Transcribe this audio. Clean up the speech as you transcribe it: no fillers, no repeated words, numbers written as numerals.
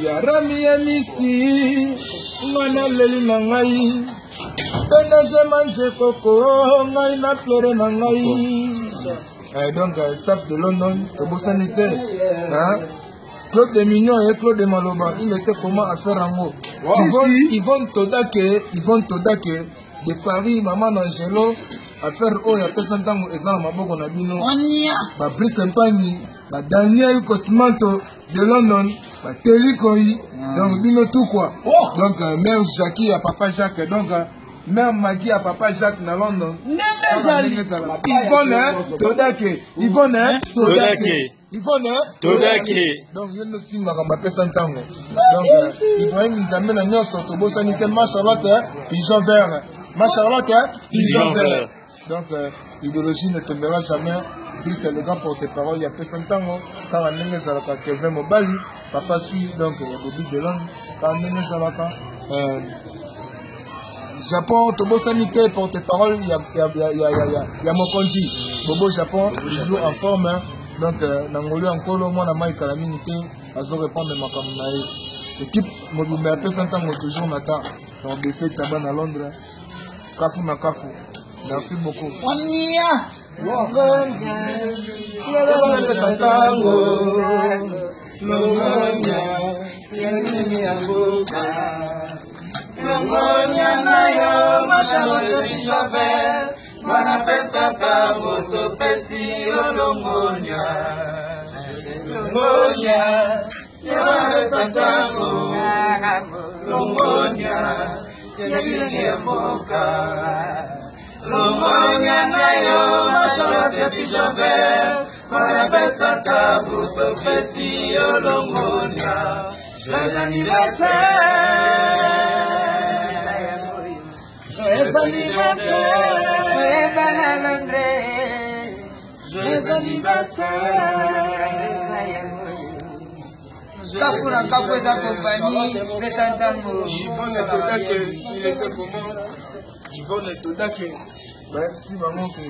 ya rami ya misi ngana leli na ngai PDG manje koko ngai na plere na ngai. Donc staff de London tobosani te Claude de Mignon et Claude de Maloba, il était comment à faire en haut. Yvonne Todake de Paris, Maman Angelo, à faire haut, il y a personne dans les gens, Maboko Nabino, Brice Mpani, Daniel Cosmanto de London, Telly Koi, donc Bino tout quoi. Donc mère Jackie à Papa Jacques, donc mère Maggie à Papa Jacques dans London. Yvonne Todake, Yvonne Todake. Donc je ne sais pas comment personne tango. Donc Ibrahim nous amène à nous sur le boss sanitaire ma Charlotte pigeon vert. Ma Charlotte pigeon vert. Donc l'idéologie ne tombera jamais. Plus c'est le grand porte-parole, il y a personne tango. Quand on est dans la Kevin Mobali, papa suit donc il y a Bobby Delon. Quand on est dans la Japon, Tobo sanitaire porte-parole, il y a Mokondi. Bobo Japon, il joue en forme. Donc, Nangolo encore moi na mai calamité, azo répondre ma camarade. L'équipe mobile a personne tant toujours n'attend. Donc baisser taban à Londres. Kafu na kafu. Merci beaucoup. Onia. Mana pesa kamo to pesi olongonya Longonya Mana pesa kamo Longonya Yabili mboka Longonya nayo Mashallah pichove Mana pesa kamo to pesi olongonya Joyeux anniversaire Joyeux anniversaire Joyeux anniversaire. Kafura Kafu est accompagné de Santango. Yvonne Todake, il était comment? Yvonne Todake. Si maman que